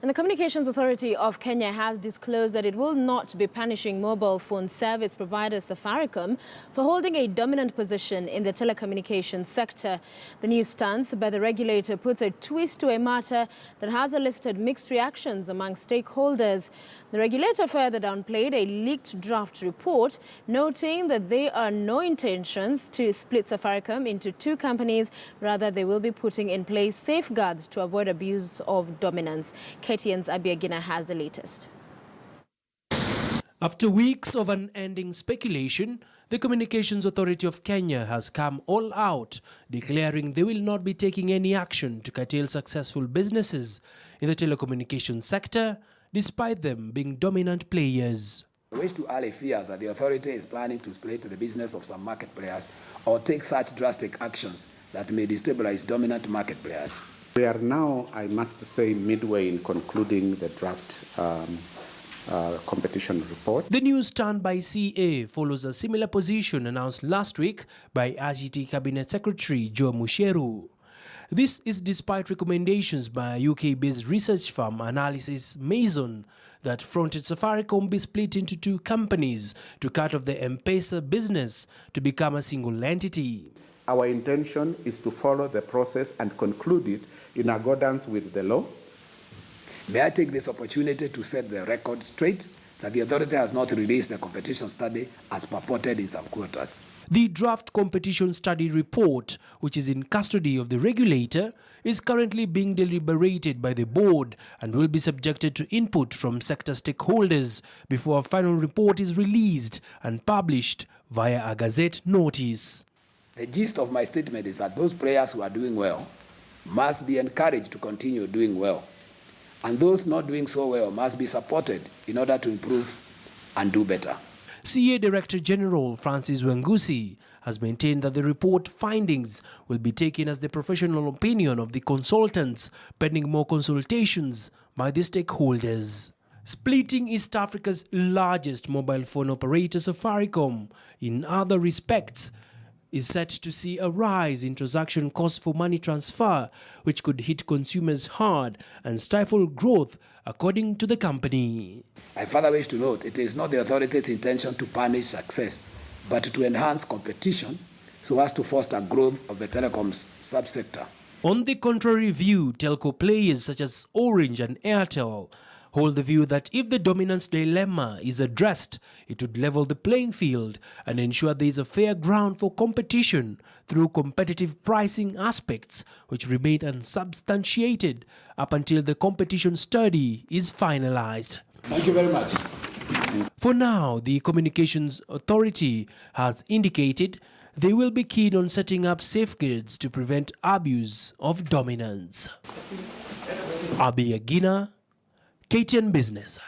And the Communications Authority of Kenya has disclosed that it will not be punishing mobile phone service provider Safaricom for holding a dominant position in the telecommunications sector. The new stance by the regulator puts a twist to a matter that has elicited mixed reactions among stakeholders. The regulator further downplayed a leaked draft report, noting that there are no intentions to split Safaricom into two companies. Rather, they will be putting in place safeguards to avoid abuse of dominance. KTN's Abiagina has the latest. After weeks of unending speculation, the Communications Authority of Kenya has come all out, declaring they will not be taking any action to curtail successful businesses in the telecommunications sector, despite them being dominant players. I wish to allay fears that the authority is planning to split the business of some market players or take such drastic actions that may destabilize dominant market players. We are now, I must say, midway in concluding the draft competition report. The new stand by CA follows a similar position announced last week by RGT Cabinet Secretary Joe Musheru. This is despite recommendations by UK-based research firm Analysis Mason that fronted Safaricom be split into two companies to cut off the M-Pesa business to become a single entity. Our intention is to follow the process and conclude it in accordance with the law. May I take this opportunity to set the record straight that the authority has not released the competition study as purported in some quarters. The draft competition study report, which is in custody of the regulator, is currently being deliberated by the board and will be subjected to input from sector stakeholders before a final report is released and published via a gazette notice. The gist of my statement is that those players who are doing well must be encouraged to continue doing well, and those not doing so well must be supported in order to improve and do better. CA Director General Francis Wengusi has maintained that the report findings will be taken as the professional opinion of the consultants, pending more consultations by the stakeholders. Splitting East Africa's largest mobile phone operator Safaricom, in other respects, is set to see a rise in transaction costs for money transfer, which could hit consumers hard and stifle growth, according to the company. I further wish to note it is not the authority's intention to punish success, but to enhance competition so as to foster growth of the telecoms subsector. On the contrary view, telco players such as Orange and Airtel hold the view that if the dominance dilemma is addressed, it would level the playing field and ensure there is a fair ground for competition through competitive pricing aspects, which remain unsubstantiated up until the competition study is finalized. Thank you very much. For now, the Communications Authority has indicated they will be keen on setting up safeguards to prevent abuse of dominance. Abiagina, KTN Business.